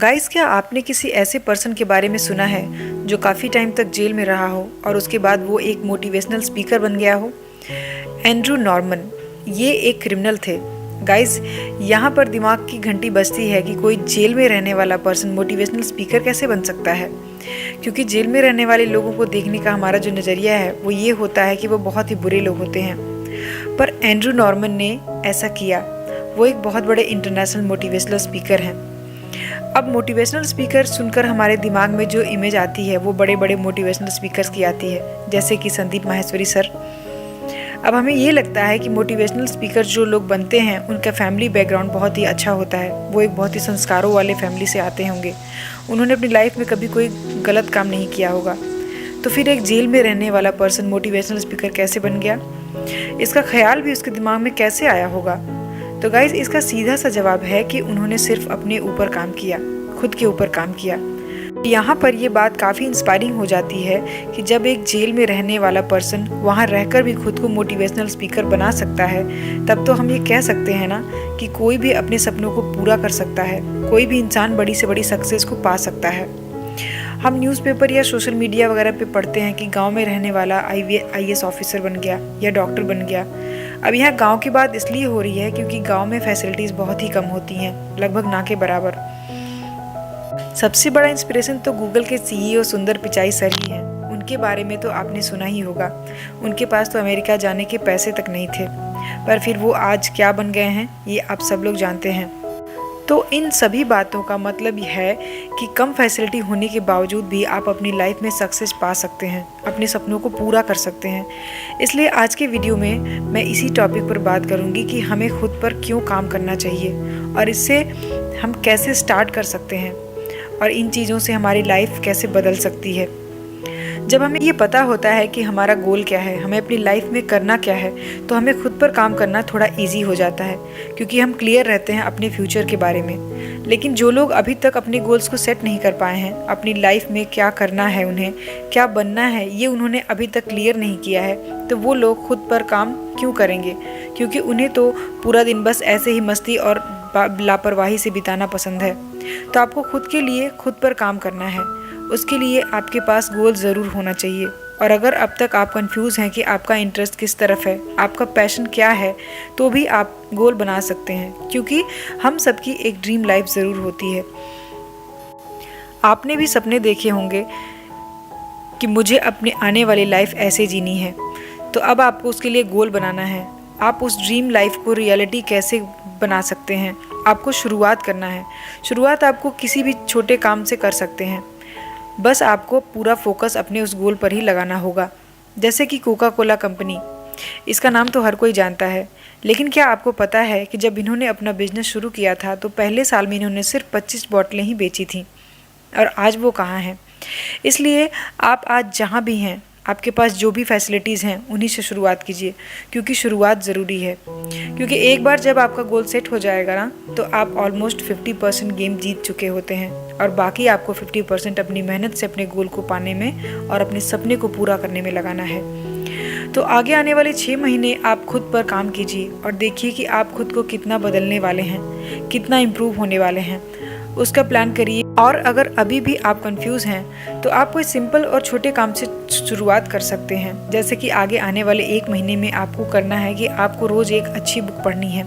Guys, क्या आपने किसी ऐसे पर्सन के बारे में सुना है जो काफ़ी टाइम तक जेल में रहा हो और उसके बाद वो एक मोटिवेशनल स्पीकर बन गया हो? एंड्रू नॉर्मन, ये एक क्रिमिनल थे। गाइस, यहाँ पर दिमाग की घंटी बजती है कि कोई जेल में रहने वाला पर्सन मोटिवेशनल स्पीकर कैसे बन सकता है। क्योंकि जेल में रहने वाले लोगों को देखने का हमारा जो नज़रिया है वो ये होता है कि वो बहुत ही बुरे लोग होते हैं, पर एंड्रू नॉर्मन ने ऐसा किया। वो एक बहुत बड़े इंटरनेशनल मोटिवेशनल स्पीकर हैं। अब मोटिवेशनल स्पीकर सुनकर हमारे दिमाग में जो इमेज आती है वो बड़े बड़े मोटिवेशनल स्पीकर्स की आती है, जैसे कि संदीप माहेश्वरी सर। अब हमें ये लगता है कि मोटिवेशनल स्पीकर जो लोग बनते हैं उनका फैमिली बैकग्राउंड बहुत ही अच्छा होता है, वो एक बहुत ही संस्कारों वाले फैमिली से आते होंगे, उन्होंने अपनी लाइफ में कभी कोई गलत काम नहीं किया होगा। तो फिर एक जेल में रहने वाला पर्सन मोटिवेशनल स्पीकर कैसे बन गया? इसका ख्याल भी उसके दिमाग में कैसे आया होगा? तो गाइज, इसका सीधा सा जवाब है कि उन्होंने सिर्फ अपने ऊपर काम किया, खुद के ऊपर काम किया। यहाँ पर ये बात काफ़ी इंस्पायरिंग हो जाती है कि जब एक जेल में रहने वाला पर्सन वहाँ रहकर भी खुद को मोटिवेशनल स्पीकर बना सकता है, तब तो हम ये कह सकते हैं ना कि कोई भी अपने सपनों को पूरा कर सकता है, कोई भी इंसान बड़ी से बड़ी सक्सेस को पा सकता है। हम न्यूज़पेपर या सोशल मीडिया वगैरह पे पढ़ते हैं कि गांव में रहने वाला IAS ऑफिसर बन गया या डॉक्टर बन गया। अब यहाँ गांव की बात इसलिए हो रही है क्योंकि गांव में फैसिलिटीज़ बहुत ही कम होती हैं, लगभग ना के बराबर। सबसे बड़ा इंस्पिरेशन तो गूगल के CEO सुंदर पिचाई सर ही हैं। उनके बारे में तो आपने सुना ही होगा। उनके पास तो अमेरिका जाने के पैसे तक नहीं थे, पर फिर वो आज क्या बन गए हैं ये आप सब लोग जानते हैं। तो इन सभी बातों का मतलब यह है कि कम फैसिलिटी होने के बावजूद भी आप अपनी लाइफ में सक्सेस पा सकते हैं, अपने सपनों को पूरा कर सकते हैं। इसलिए आज के वीडियो में मैं इसी टॉपिक पर बात करूंगी कि हमें खुद पर क्यों काम करना चाहिए और इससे हम कैसे स्टार्ट कर सकते हैं और इन चीज़ों से हमारी लाइफ कैसे बदल सकती है। जब हमें ये पता होता है कि हमारा गोल क्या है, हमें अपनी लाइफ में करना क्या है, तो हमें खुद पर काम करना थोड़ा इजी हो जाता है, क्योंकि हम क्लियर रहते हैं अपने फ्यूचर के बारे में। लेकिन जो लोग अभी तक अपने गोल्स को सेट नहीं कर पाए हैं, अपनी लाइफ में क्या करना है, उन्हें क्या बनना है, ये उन्होंने अभी तक क्लियर नहीं किया है, तो वो लोग खुद पर काम क्यों करेंगे? क्योंकि उन्हें तो पूरा दिन बस ऐसे ही मस्ती और लापरवाही से बिताना पसंद है। तो आपको खुद के लिए खुद पर काम करना है, उसके लिए आपके पास गोल ज़रूर होना चाहिए। और अगर अब तक आप कंफ्यूज हैं कि आपका इंटरेस्ट किस तरफ है, आपका पैशन क्या है, तो भी आप गोल बना सकते हैं, क्योंकि हम सबकी एक ड्रीम लाइफ ज़रूर होती है। आपने भी सपने देखे होंगे कि मुझे अपनी आने वाली लाइफ ऐसे जीनी है, तो अब आपको उसके लिए गोल बनाना है। आप उस ड्रीम लाइफ को रियलिटी कैसे बना सकते हैं? आपको शुरुआत करना है। शुरुआत आपको किसी भी छोटे काम से कर सकते हैं, बस आपको पूरा फोकस अपने उस गोल पर ही लगाना होगा। जैसे कि कोका कोला कंपनी, इसका नाम तो हर कोई जानता है, लेकिन क्या आपको पता है कि जब इन्होंने अपना बिजनेस शुरू किया था तो पहले साल में इन्होंने सिर्फ 25 बोतलें ही बेची थीं, और आज वो कहाँ हैं? इसलिए आप आज जहाँ भी हैं, आपके पास जो भी फैसिलिटीज़ हैं उन्हीं से शुरुआत कीजिए, क्योंकि शुरुआत ज़रूरी है। क्योंकि एक बार जब आपका गोल सेट हो जाएगा ना, तो आप ऑलमोस्ट 50% गेम जीत चुके होते हैं, और बाकी आपको 50% अपनी मेहनत से अपने गोल को पाने में और अपने सपने को पूरा करने में लगाना है। तो आगे आने वाले 6 महीने आप खुद पर काम कीजिए और देखिए कि आप खुद को कितना बदलने वाले हैं, कितना इम्प्रूव होने वाले हैं, उसका प्लान करिए। और अगर अभी भी आप कंफ्यूज हैं तो आप कोई सिंपल और छोटे काम से शुरुआत कर सकते हैं। जैसे कि आगे आने वाले 1 महीने में आपको करना है कि आपको रोज़ एक अच्छी बुक पढ़नी है।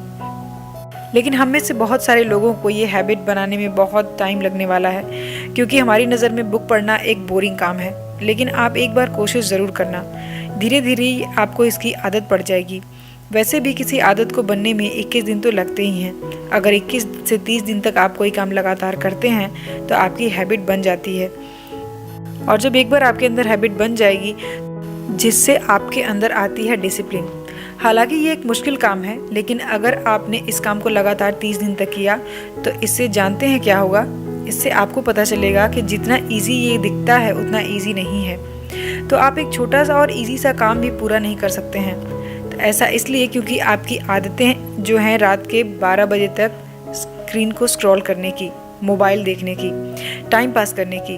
लेकिन हम में से बहुत सारे लोगों को ये हैबिट बनाने में बहुत टाइम लगने वाला है, क्योंकि हमारी नज़र में बुक पढ़ना एक बोरिंग काम है। लेकिन आप एक बार कोशिश ज़रूर करना, धीरे धीरे आपको इसकी आदत पड़ जाएगी। वैसे भी किसी आदत को बनने में 21 दिन तो लगते ही हैं। अगर 21 से 30 दिन तक आप कोई काम लगातार करते हैं तो आपकी हैबिट बन जाती है। और जब एक बार आपके अंदर हैबिट बन जाएगी, जिससे आपके अंदर आती है डिसिप्लिन। हालांकि ये एक मुश्किल काम है, लेकिन अगर आपने इस काम को लगातार 30 दिन तक किया तो इससे जानते हैं क्या होगा? इससे आपको पता चलेगा कि जितना ईजी ये दिखता है उतना ईजी नहीं है। तो आप एक छोटा सा और ईजी सा काम भी पूरा नहीं कर सकते हैं। तो ऐसा इसलिए क्योंकि आपकी आदतें जो हैं रात के 12 बजे तक स्क्रीन को स्क्रॉल करने की, मोबाइल देखने की, टाइम पास करने की,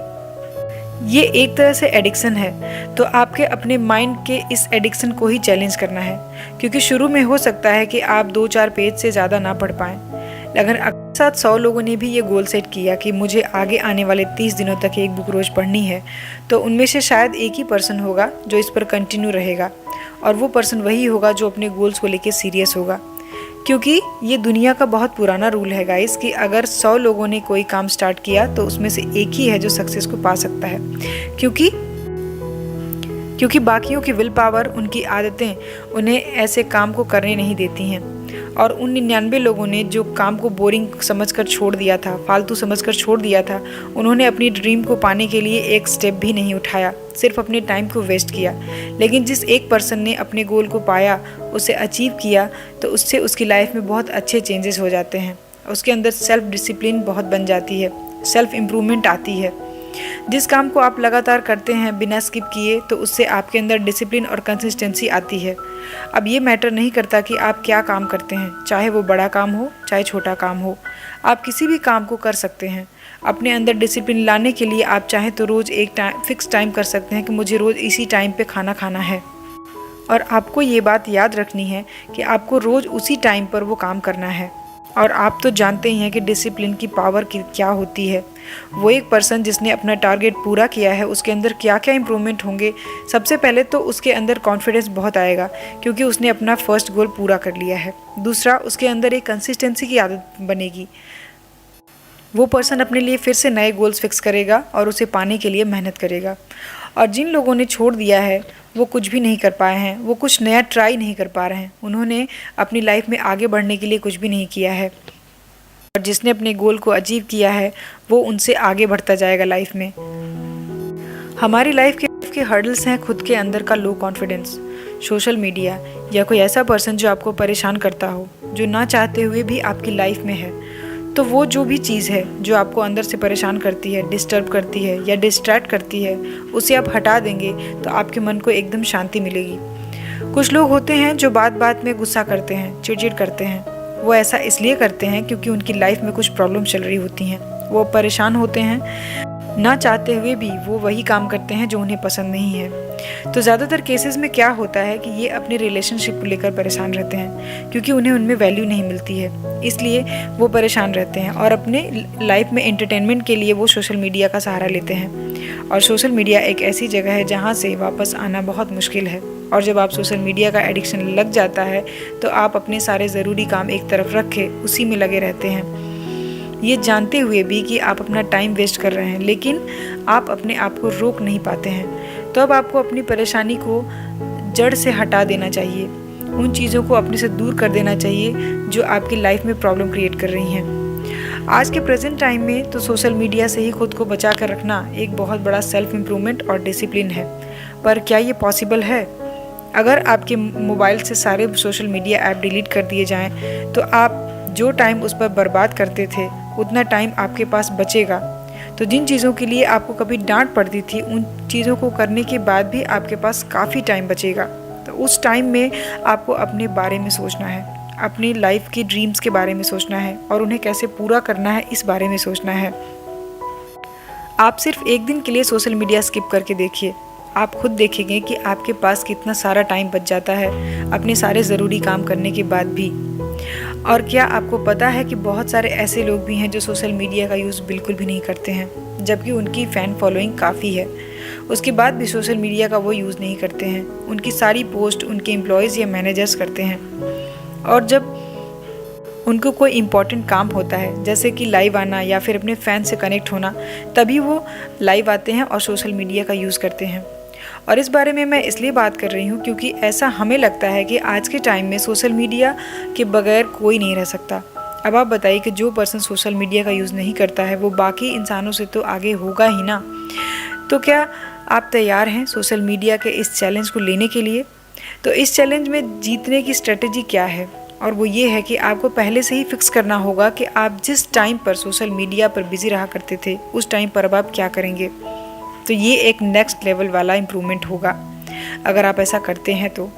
ये एक तरह से एडिक्शन है। तो आपके अपने माइंड के इस एडिक्शन को ही चैलेंज करना है, क्योंकि शुरू में हो सकता है कि आप 2-4 पेज से ज़्यादा ना पढ़ पाएँ, साथ 100 लोगों ने भी ये गोल सेट किया कि मुझे आगे आने वाले 30 दिनों तक एक बुक रोज़ पढ़नी है, तो उनमें से शायद एक ही पर्सन होगा जो इस पर कंटिन्यू रहेगा, और वो पर्सन वही होगा जो अपने गोल्स को लेके सीरियस होगा। क्योंकि ये दुनिया का बहुत पुराना रूल है गाइस कि अगर 100 लोगों ने कोई काम स्टार्ट किया तो उसमें से एक ही है जो सक्सेस को पा सकता है। क्योंकि बाकियों की विल पावर, उनकी आदतें उन्हें ऐसे काम को करने नहीं देती हैं। और उन 99 लोगों ने जो काम को बोरिंग समझकर छोड़ दिया था, फालतू समझकर छोड़ दिया था, उन्होंने अपनी ड्रीम को पाने के लिए एक स्टेप भी नहीं उठाया, सिर्फ अपने टाइम को वेस्ट किया। लेकिन जिस एक पर्सन ने अपने गोल को पाया, उसे अचीव किया, तो उससे उसकी लाइफ में बहुत अच्छे चेंजेस हो जाते हैं। उसके अंदर सेल्फ डिसिप्लिन बहुत बन जाती है, सेल्फ इम्प्रूवमेंट आती है। जिस काम को आप लगातार करते हैं बिना स्किप किए, तो उससे आपके अंदर डिसिप्लिन और कंसिस्टेंसी आती है। अब ये मैटर नहीं करता कि आप क्या काम करते हैं, चाहे वो बड़ा काम हो चाहे छोटा काम हो, आप किसी भी काम को कर सकते हैं। अपने अंदर डिसिप्लिन लाने के लिए आप चाहें तो रोज़ एक फिक्स टाइम कर सकते हैं कि मुझे रोज़ इसी टाइम पे खाना खाना है, और आपको ये बात याद रखनी है कि आपको रोज़ उसी टाइम पर वो काम करना है। और आप तो जानते ही हैं कि डिसिप्लिन की पावर क्या होती है। वो एक पर्सन जिसने अपना टारगेट पूरा किया है, उसके अंदर क्या क्या इम्प्रूवमेंट होंगे। सबसे पहले तो उसके अंदर कॉन्फिडेंस बहुत आएगा क्योंकि उसने अपना फर्स्ट गोल पूरा कर लिया है। दूसरा, उसके अंदर एक कंसिस्टेंसी की आदत बनेगी। वो पर्सन अपने लिए फिर से नए गोल्स फिक्स करेगा और उसे पाने के लिए मेहनत करेगा। और जिन लोगों ने छोड़ दिया है, वो कुछ भी नहीं कर पाए हैं, वो कुछ नया ट्राई नहीं कर पा रहे हैं, उन्होंने अपनी लाइफ में आगे बढ़ने के लिए कुछ भी नहीं किया है। और जिसने अपने गोल को अचीव किया है, वो उनसे आगे बढ़ता जाएगा लाइफ में। हमारी लाइफ के हर्डल्स हैं खुद के अंदर का लो कॉन्फिडेंस, सोशल मीडिया, या कोई ऐसा पर्सन जो आपको परेशान करता हो, जो ना चाहते हुए भी आपकी लाइफ में है। तो वो जो भी चीज़ है जो आपको अंदर से परेशान करती है, डिस्टर्ब करती है या डिस्ट्रैक्ट करती है, उसे आप हटा देंगे तो आपके मन को एकदम शांति मिलेगी। कुछ लोग होते हैं जो बात बात में गुस्सा करते हैं, चिड़चिड़ करते हैं। वो ऐसा इसलिए करते हैं क्योंकि उनकी लाइफ में कुछ प्रॉब्लम चल रही होती हैं, वो परेशान होते हैं, ना चाहते हुए भी वो वही काम करते हैं जो उन्हें पसंद नहीं है। तो ज़्यादातर केसेस में क्या होता है कि ये अपने रिलेशनशिप को लेकर परेशान रहते हैं क्योंकि उन्हें उनमें वैल्यू नहीं मिलती है, इसलिए वो परेशान रहते हैं और अपने लाइफ में एंटरटेनमेंट के लिए वो सोशल मीडिया का सहारा लेते हैं। और सोशल मीडिया एक ऐसी जगह है जहाँ से वापस आना बहुत मुश्किल है। और जब आप सोशल मीडिया का एडिक्शन लग जाता है तो आप अपने सारे ज़रूरी काम एक तरफ रख के उसी में लगे रहते हैं, ये जानते हुए भी कि आप अपना टाइम वेस्ट कर रहे हैं, लेकिन आप अपने आप को रोक नहीं पाते हैं। तो अब आपको अपनी परेशानी को जड़ से हटा देना चाहिए, उन चीज़ों को अपने से दूर कर देना चाहिए जो आपकी लाइफ में प्रॉब्लम क्रिएट कर रही हैं। आज के प्रेजेंट टाइम में तो सोशल मीडिया से ही खुद को बचा कर रखना एक बहुत बड़ा सेल्फ इम्प्रूवमेंट और डिसिप्लिन है। पर क्या ये पॉसिबल है? अगर आपके मोबाइल से सारे सोशल मीडिया ऐप डिलीट कर दिए जाएँ तो आप जो टाइम उस पर बर्बाद करते थे उतना टाइम आपके पास बचेगा। तो जिन चीज़ों के लिए आपको कभी डांट पड़ती थी, उन चीज़ों को करने के बाद भी आपके पास काफ़ी टाइम बचेगा। तो उस टाइम में आपको अपने बारे में सोचना है, अपनी लाइफ की ड्रीम्स के बारे में सोचना है और उन्हें कैसे पूरा करना है इस बारे में सोचना है। आप सिर्फ एक दिन के लिए सोशल मीडिया स्किप करके देखिए, आप खुद देखेंगे कि आपके पास कितना सारा टाइम बच जाता है अपने सारे ज़रूरी काम करने के बाद भी। और क्या आपको पता है कि बहुत सारे ऐसे लोग भी हैं जो सोशल मीडिया का यूज़ बिल्कुल भी नहीं करते हैं, जबकि उनकी फ़ैन फॉलोइंग काफ़ी है, उसके बाद भी सोशल मीडिया का वो यूज़ नहीं करते हैं। उनकी सारी पोस्ट उनके एम्प्लॉयज़ या मैनेजर्स करते हैं, और जब उनको कोई इम्पॉर्टेंट काम होता है जैसे कि लाइव आना या फिर अपने फ़ैन से कनेक्ट होना, तभी वो लाइव आते हैं और सोशल मीडिया का यूज़ करते हैं। और इस बारे में मैं इसलिए बात कर रही हूँ क्योंकि ऐसा हमें लगता है कि आज के टाइम में सोशल मीडिया के बगैर कोई नहीं रह सकता। अब आप बताइए कि जो पर्सन सोशल मीडिया का यूज़ नहीं करता है वो बाकी इंसानों से तो आगे होगा ही ना। तो क्या आप तैयार हैं सोशल मीडिया के इस चैलेंज को लेने के लिए? तो इस चैलेंज में जीतने की स्ट्रेटजी क्या है? और वो ये है कि आपको पहले से ही फिक्स करना होगा कि आप जिस टाइम पर सोशल मीडिया पर बिजी रहा करते थे उस टाइम पर अब आप क्या करेंगे। तो ये एक नेक्स्ट लेवल वाला इम्प्रूवमेंट होगा अगर आप ऐसा करते हैं तो।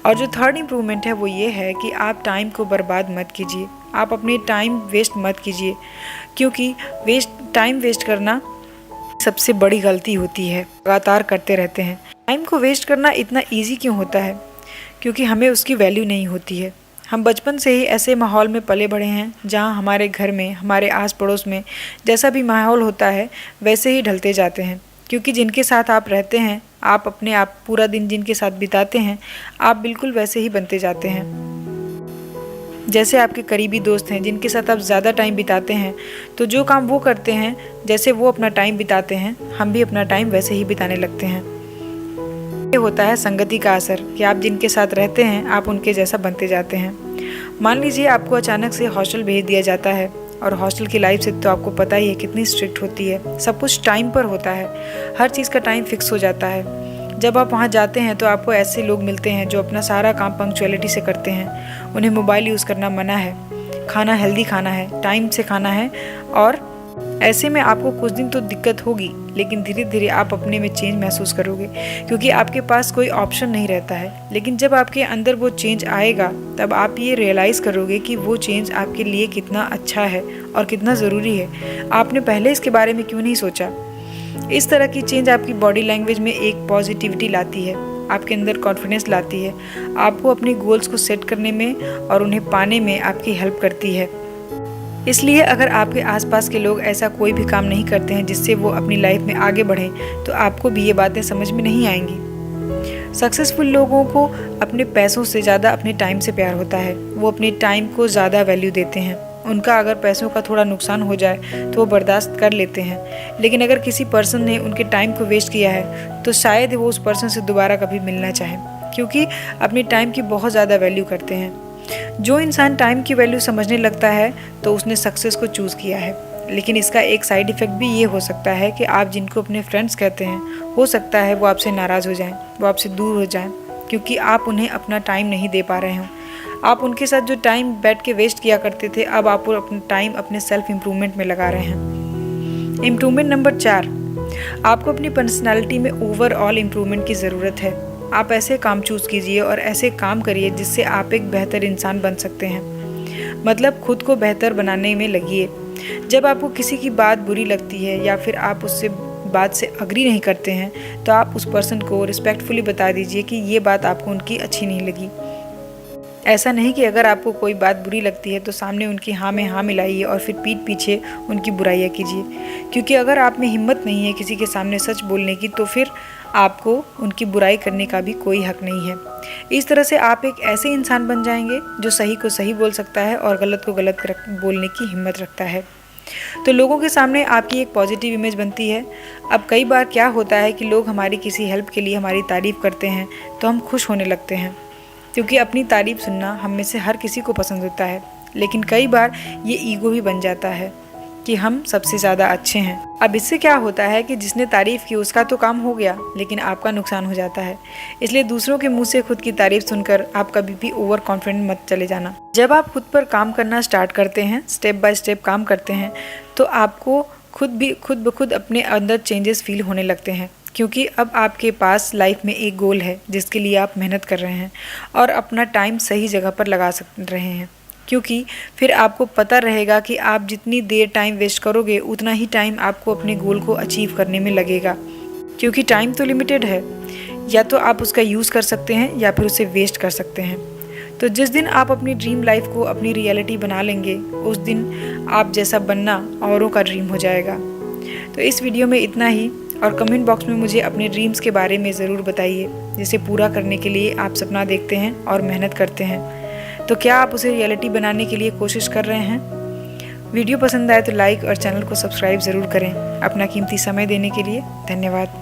और जो थर्ड इम्प्रूवमेंट है वो ये है कि आप टाइम को बर्बाद मत कीजिए, आप अपने टाइम वेस्ट मत कीजिए, क्योंकि टाइम वेस्ट करना सबसे बड़ी गलती होती है, लगातार करते रहते हैं। टाइम को वेस्ट करना इतना ईजी क्यों होता है? क्योंकि हमें उसकी वैल्यू नहीं होती है। हम बचपन से ही ऐसे माहौल में पले बढ़े हैं जहाँ हमारे घर में, हमारे आस पड़ोस में जैसा भी माहौल होता है वैसे ही ढलते जाते हैं, क्योंकि जिनके साथ आप रहते हैं, आप अपने आप पूरा दिन जिनके साथ बिताते हैं, आप बिल्कुल वैसे ही बनते जाते हैं। जैसे आपके करीबी दोस्त हैं जिनके साथ आप ज़्यादा टाइम बिताते हैं, तो जो काम वो करते हैं, जैसे वो अपना टाइम बिताते हैं, हम भी अपना टाइम वैसे ही बिताने लगते हैं। ये होता है संगति का असर कि आप जिनके साथ रहते हैं आप उनके जैसा बनते जाते हैं। मान लीजिए आपको अचानक से हॉस्टल भेज दिया जाता है, और हॉस्टल की लाइफ से तो आपको पता ही है कितनी स्ट्रिक्ट होती है। सब कुछ टाइम पर होता है, हर चीज़ का टाइम फिक्स हो जाता है। जब आप वहाँ जाते हैं तो आपको ऐसे लोग मिलते हैं जो अपना सारा काम पंक्चुअलिटी से करते हैं। उन्हें मोबाइल यूज़ करना मना है, खाना हेल्दी खाना है, टाइम से खाना है। और ऐसे में आपको कुछ दिन तो दिक्कत होगी, लेकिन धीरे धीरे आप अपने में चेंज महसूस करोगे, क्योंकि आपके पास कोई ऑप्शन नहीं रहता है। लेकिन जब आपके अंदर वो चेंज आएगा तब आप ये रियलाइज़ करोगे कि वो चेंज आपके लिए कितना अच्छा है और कितना ज़रूरी है। आपने पहले इसके बारे में क्यों नहीं सोचा। इस तरह की चेंज आपकी बॉडी लैंग्वेज में एक पॉजिटिविटी लाती है, आपके अंदर कॉन्फिडेंस लाती है, आपको अपने गोल्स को सेट करने में और उन्हें पाने में आपकी हेल्प करती है। इसलिए अगर आपके आसपास के लोग ऐसा कोई भी काम नहीं करते हैं जिससे वो अपनी लाइफ में आगे बढ़ें, तो आपको भी ये बातें समझ में नहीं आएंगी। सक्सेसफुल लोगों को अपने पैसों से ज़्यादा अपने टाइम से प्यार होता है। वो अपने टाइम को ज़्यादा वैल्यू देते हैं। उनका अगर पैसों का थोड़ा नुकसान हो जाए तो वो बर्दाश्त कर लेते हैं, लेकिन अगर किसी पर्सन ने उनके टाइम को वेस्ट किया है तो शायद वो उस पर्सन से दोबारा कभी मिलना चाहें, क्योंकि अपने टाइम की बहुत ज़्यादा वैल्यू करते हैं। जो इंसान टाइम की वैल्यू समझने लगता है तो उसने सक्सेस को चूज़ किया है। लेकिन इसका एक साइड इफ़ेक्ट भी ये हो सकता है कि आप जिनको अपने फ्रेंड्स कहते हैं, हो सकता है वो आपसे नाराज़ हो जाएं, वो आपसे दूर हो जाएं, क्योंकि आप उन्हें अपना टाइम नहीं दे पा रहे हो। आप उनके साथ जो टाइम बैठ के वेस्ट किया करते थे, अब आप अपना टाइम अपने सेल्फ इम्प्रूवमेंट में लगा रहे हैं। इम्प्रूवमेंट नंबर 4, आपको अपनी पर्सनैलिटी में ओवरऑल इम्प्रूवमेंट की ज़रूरत है। आप ऐसे काम चूज़ कीजिए और ऐसे काम करिए जिससे आप एक बेहतर इंसान बन सकते हैं। मतलब खुद को बेहतर बनाने में लगिए। जब आपको किसी की बात बुरी लगती है या फिर आप उससे बात से अग्री नहीं करते हैं, तो आप उस पर्सन को रिस्पेक्टफुली बता दीजिए कि ये बात आपको उनकी अच्छी नहीं लगी। ऐसा नहीं कि अगर आपको कोई बात बुरी लगती है तो सामने उनकी हाँ में हाँ मिलाइए और फिर पीठ पीछे उनकी बुराइयाँ कीजिए, क्योंकि अगर आप में हिम्मत नहीं है किसी के सामने सच बोलने की, तो फिर आपको उनकी बुराई करने का भी कोई हक नहीं है। इस तरह से आप एक ऐसे इंसान बन जाएंगे जो सही को सही बोल सकता है और गलत को गलत बोलने की हिम्मत रखता है। तो लोगों के सामने आपकी एक पॉजिटिव इमेज बनती है। अब कई बार क्या होता है कि लोग हमारी किसी हेल्प के लिए हमारी तारीफ़ करते हैं तो हम खुश होने लगते हैं, क्योंकि अपनी तारीफ़ सुनना हम में से हर किसी को पसंद होता है। लेकिन कई बार ये ईगो भी बन जाता है कि हम सबसे ज़्यादा अच्छे हैं। अब इससे क्या होता है कि जिसने तारीफ़ की उसका तो काम हो गया, लेकिन आपका नुकसान हो जाता है। इसलिए दूसरों के मुंह से खुद की तारीफ़ सुनकर आप कभी भी ओवर कॉन्फिडेंट मत चले जाना। जब आप खुद पर काम करना स्टार्ट करते हैं, स्टेप बाय स्टेप काम करते हैं, तो आपको खुद ब खुद अपने अंदर चेंजेस फील होने लगते हैं, क्योंकि अब आपके पास लाइफ में एक गोल है जिसके लिए आप मेहनत कर रहे हैं और अपना टाइम सही जगह पर लगा रहे हैं। क्योंकि फिर आपको पता रहेगा कि आप जितनी देर टाइम वेस्ट करोगे उतना ही टाइम आपको अपने गोल को अचीव करने में लगेगा, क्योंकि टाइम तो लिमिटेड है। या तो आप उसका यूज़ कर सकते हैं या फिर उसे वेस्ट कर सकते हैं। तो जिस दिन आप अपनी ड्रीम लाइफ को अपनी रियलिटी बना लेंगे, उस दिन आप जैसा बनना औरों का ड्रीम हो जाएगा। तो इस वीडियो में इतना ही, और कमेंट बॉक्स में मुझे अपने ड्रीम्स के बारे में ज़रूर बताइए, जिसे पूरा करने के लिए आप सपना देखते हैं और मेहनत करते हैं। तो क्या आप उसे रियलिटी बनाने के लिए कोशिश कर रहे हैं? वीडियो पसंद आए तो लाइक और चैनल को सब्सक्राइब ज़रूर करें। अपना कीमती समय देने के लिए धन्यवाद।